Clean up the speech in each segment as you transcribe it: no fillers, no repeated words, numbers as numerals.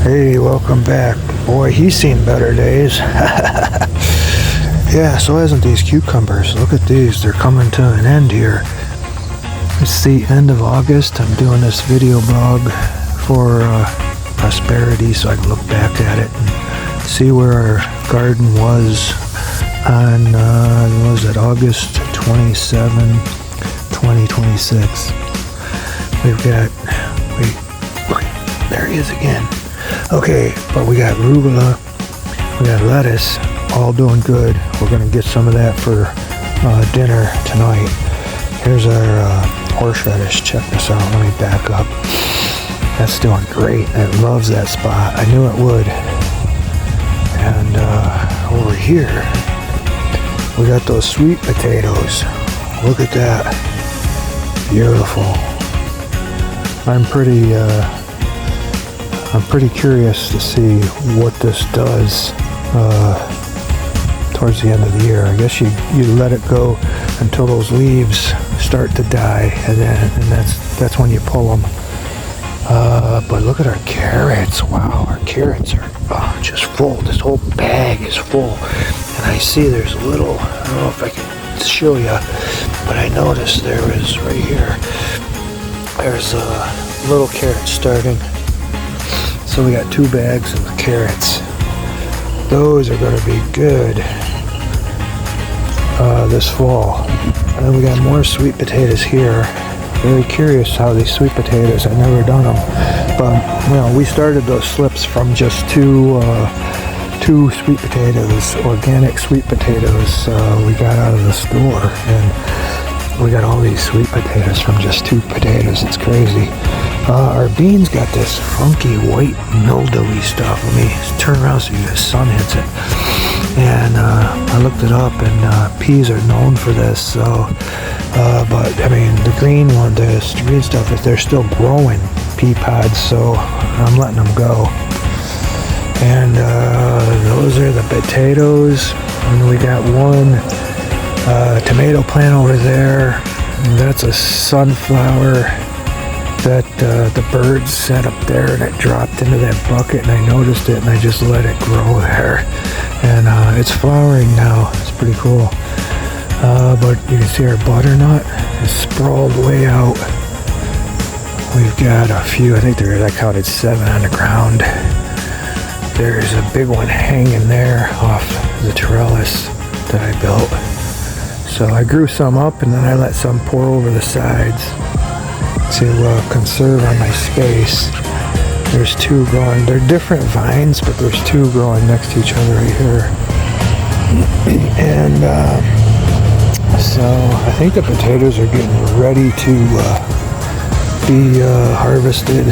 Hey, welcome back. Boy, he's seen better days. Yeah, so hasn't these cucumbers. Look at these. They're coming to an end here. It's the end of August. I'm doing this video blog for prosperity so I can look back at it and see where our garden was on, was it August 27, 2026. We've got, wait, there he is again. Okay, but we got arugula, we got lettuce, all doing good. We're going to get some of that for dinner tonight. Here's our horseradish. Check this out. Let me back up. That's doing great. It loves that spot. I knew it would. And over here, we got those sweet potatoes. Look at that. Beautiful. I'm pretty curious to see what this does towards the end of the year. I guess you let it go until those leaves start to die, and that's when you pull them. But look at our carrots. Wow, our carrots are just full. This whole bag is full. And I see there's a little, I don't know if I can show you, but I noticed there is right here, there's a little carrot starting. So we got 2 bags of carrots. Those are going to be good this fall. And then we got more sweet potatoes here. Very curious how these sweet potatoes, I've never done them. But, we started those slips from just two sweet potatoes, organic sweet potatoes we got out of the store. And we got all these sweet potatoes from just 2 potatoes. It's crazy. Our beans got this funky white mildewy stuff. Let me turn around so the sun hits it. And I looked it up, and peas are known for this. So, but I mean, the green one, the green stuff, they're still growing pea pods. So I'm letting them go. And those are the potatoes. And we got one tomato plant over there. And that's a sunflower that the birds set up there, and it dropped into that bucket, and I noticed it, and I just let it grow there. And it's flowering now. It's pretty cool. But you can see our butternut is sprawled way out. We've got a few, I counted 7 on the ground. There's a big one hanging there off the trellis that I built. So I grew some up, and then I let some pour over the sides to conserve on my space. There's 2 growing. They're different vines, but there's 2 growing next to each other right here. And so I think the potatoes are getting ready to be harvested.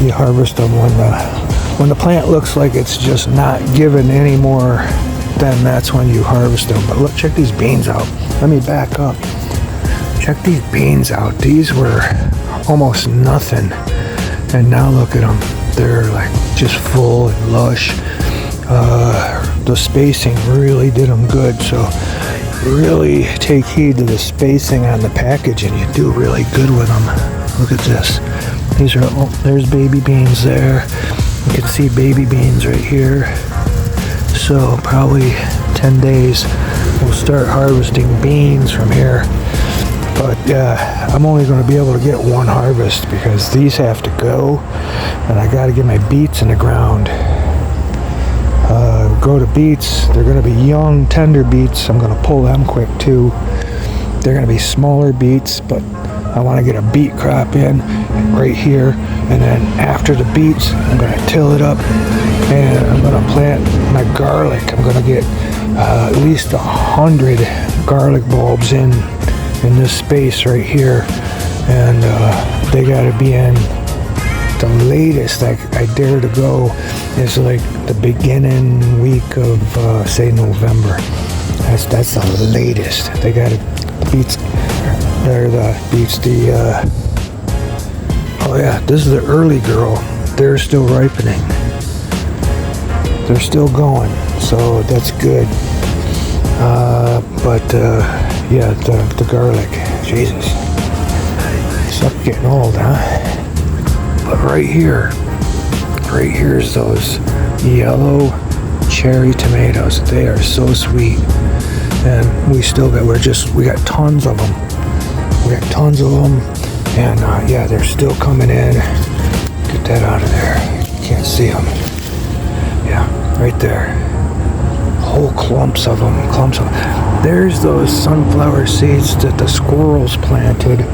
You harvest them when the plant looks like it's just not giving any more. Then that's when you harvest them. But look, check these beans out. Let me back up. Check these beans out. These were almost nothing, and now look at them. They're like just full and lush. The spacing really did them good, so really take heed to the spacing on the package, and you do really good with them. Look at this. These are, there's baby beans there. You can see baby beans right here. So probably 10 days we'll start harvesting beans from here. But I'm only going to be able to get 1 harvest because these have to go, and I got to get my beets in the ground. Grow the beets. They're going to be young, tender beets. I'm going to pull them quick too. They're going to be smaller beets, but I want to get a beet crop in right here, and then after the beets, I'm going to till it up, and I'm going to plant my garlic. I'm going to get at least 100 garlic bulbs in this space right here, and they got to be in. The latest I dare to go is like the beginning week of say November. That's the latest. They got to beets. They're the beets. Oh yeah, this is the early girl. They're still ripening. They're still going, so that's good. But yeah, the garlic. Jesus, stuff getting old, huh? But right here, right here is those yellow cherry tomatoes. They are so sweet. And we got tons of them. We got tons of them. And yeah, they're still coming in. Get that out of there. Can't see them. Yeah, right there. Whole clumps of them. There's those sunflower seeds that the squirrels planted.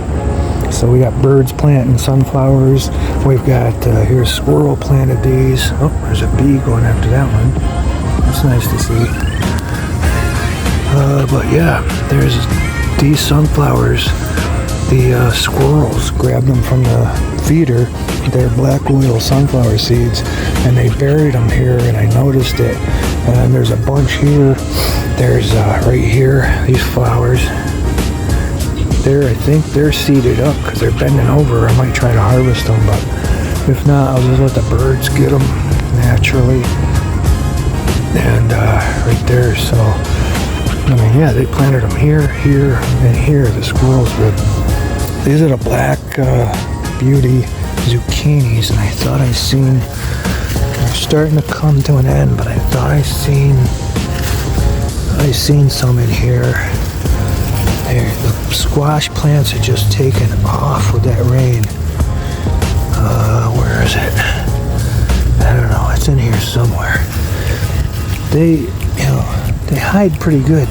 So we got birds planting sunflowers. We've got, here's squirrel planted these. Oh, there's a bee going after that one. That's nice to see. But yeah, there's these sunflowers. The squirrels grabbed them from the feeder. They're black oil sunflower seeds, and they buried them here, and I noticed it. And there's a bunch here. There's right here, these flowers. I think they're seeded up because they're bending over. I might try to harvest them, but if not, I'll just let the birds get them naturally. And right there, so I mean, yeah, they planted them here, here, and here. The squirrels did. These are the black beauty zucchinis, and I thought I seen. They're starting to come to an end, but I thought I seen some in here. The squash plants are just taken off with that rain. Where is it? I don't know. It's in here somewhere. They hide pretty good.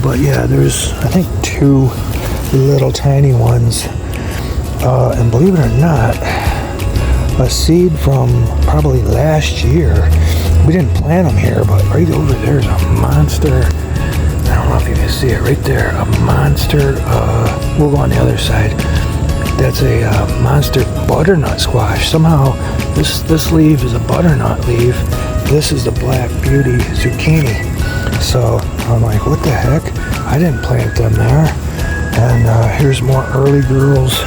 But yeah, there's I think 2 little tiny ones. And believe it or not, a seed from probably last year. We didn't plant them here, but right over there's a monster. I don't know if you can see it right there. A monster. We'll go on the other side. That's a monster butternut squash. Somehow this leaf is a butternut leaf. This is the black beauty zucchini. So I'm like, what the heck? I didn't plant them there. And here's more early girls.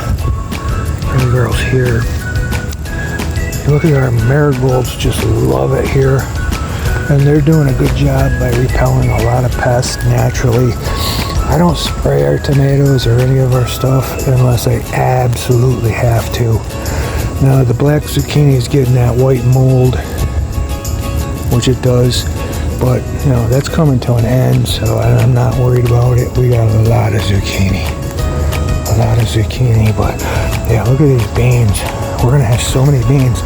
Early girls here. Look at our marigolds. Just love it here. And they're doing a good job by repelling a lot of pests naturally. I don't spray our tomatoes or any of our stuff unless I absolutely have to. Now the black zucchini is getting that white mold, which it does, but you know, that's coming to an end, so I'm not worried about it. We got a lot of zucchini. But yeah, look at these beans. We're gonna have so many beans.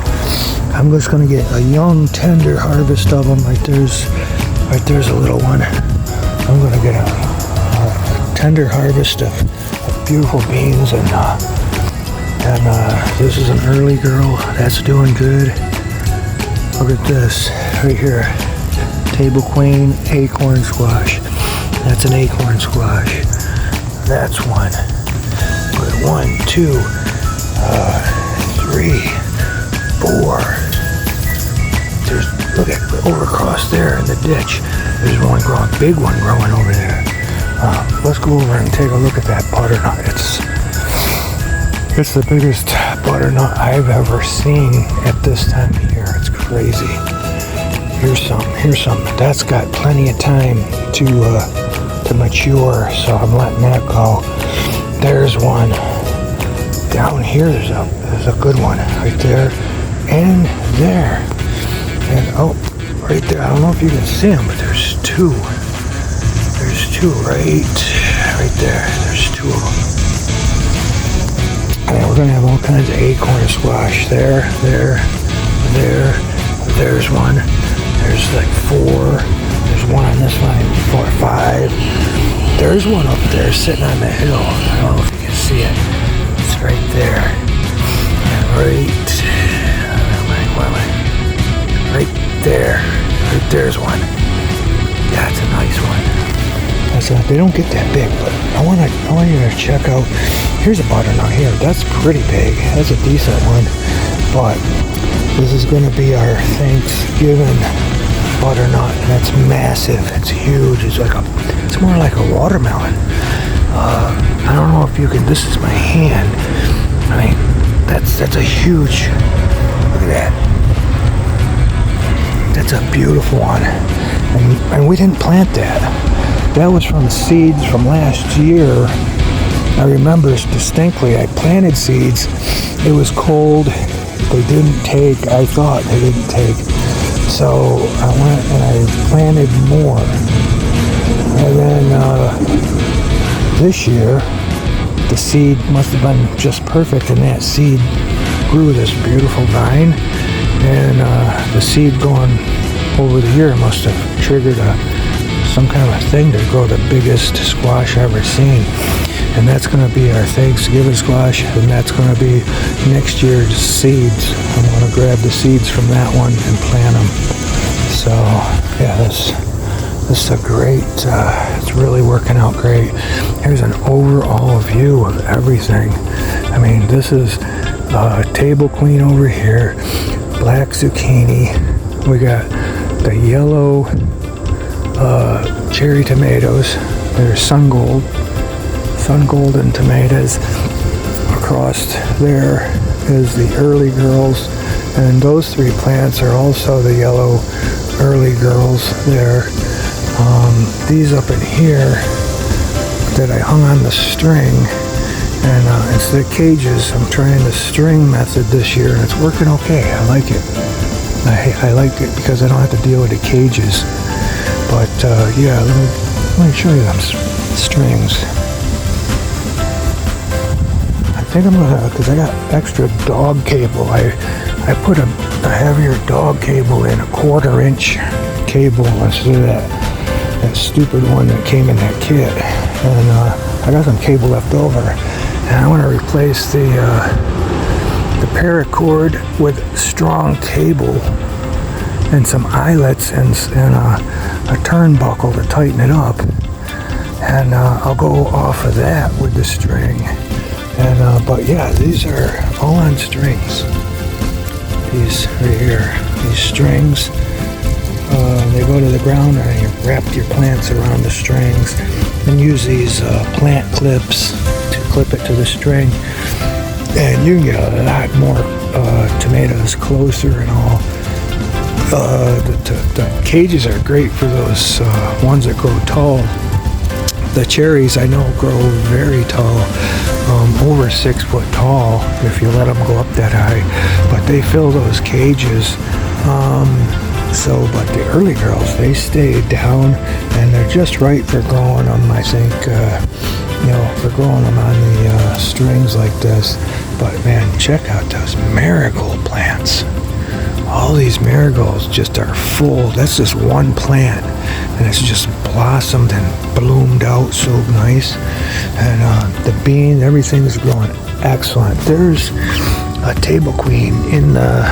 I'm just gonna get a young, tender harvest of them. Right there's a little one. I'm gonna get a tender harvest of beautiful beans, and this is an early girl that's doing good. Look at this right here, table queen acorn squash. That's an acorn squash. That's one. But 1, 2, 3, 4. Look at over across there in the ditch. There's one growing, big one growing over there. Let's go over and take a look at that butternut. It's the biggest butternut I've ever seen at this time of year. It's crazy. Here's some. That's got plenty of time to mature, so I'm letting that go. There's one. Down here, there's a good one right there, and there. And oh, right there, I don't know if you can see them, but there's 2. There's 2 right there. There's 2 of them. And we're gonna have all kinds of acorn squash. There's one. There's like 4. There's one on this line, 4 or 5. There's one up there sitting on the hill. I don't know if you can see it. It's right there. And right there. Right there's one. Yeah, it's a nice one. They don't get that big, but I want you to check out. Here's a butternut here. That's pretty big. That's a decent one. But this is going to be our Thanksgiving butternut. That's massive. It's huge. It's more like a watermelon. I don't know if you can. This is my hand. I mean, that's a huge. Look at that. That's a beautiful one. And we didn't plant that. That was from seeds from last year. I remember distinctly, I planted seeds. It was cold. they didn't take. I thought they didn't take. So I went and I planted more. And then this year, the seed must have been just perfect, and that seed grew this beautiful vine. And the seed going over the year must have triggered some kind of a thing to grow the biggest squash I've ever seen. And that's going to be our Thanksgiving squash, and that's going to be next year's seeds. I'm going to grab the seeds from that one and plant them. So yeah, this is a great, it's really working out great. Here's an overall view of everything. I mean, this is table queen over here, black zucchini. We got the yellow cherry tomatoes. There's sun golden tomatoes. Across there is the early girls, and those three plants are also the yellow early girls there. These up in here that I hung on the string, and instead of cages, I'm trying the string method this year, and it's working okay. I like it. I like it because I don't have to deal with the cages. But yeah, let me show you them strings. I think I'm gonna, because I got extra dog cable. I put a heavier dog cable in, a 1/4-inch cable instead of that stupid one that came in that kit. And I got some cable left over, and I want to replace the paracord with strong cable and some eyelets and a turnbuckle to tighten it up. And I'll go off of that with the string. And but yeah, these are all on strings. These right here, these strings, they go to the ground, and you wrap your plants around the strings, and use these plant clips to clip it to the string. And you can get a lot more tomatoes closer and all. The cages are great for those ones that grow tall. The cherries I know grow very tall, over 6 foot tall if you let them go up that high. But they fill those cages. But the early girls, they stay down, and they're just right for growing them. I think, for growing them on the strings like this. But man, check out those marigold plants. All these marigolds just are full. That's just one plant, and it's just blossomed and bloomed out so nice. And the bean, everything's growing excellent. There's a table queen in the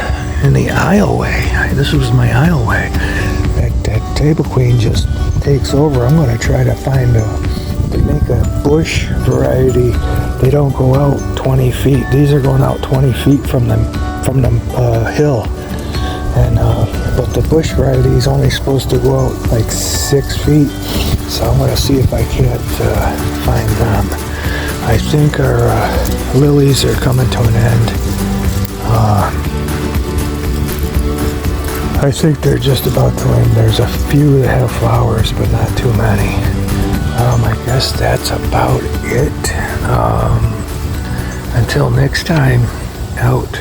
aisleway. This was my aisleway. That table queen just takes over. I'm going to try to make a bush variety. They don't go out 20 feet. These are going out 20 feet from the hill. And but the bush variety is only supposed to go out like 6 feet. So I'm going to see if I can't find them. I think our lilies are coming to an end. I think they're just about to end. There's a few that have flowers, but not too many. I guess that's about it. Until next time, out.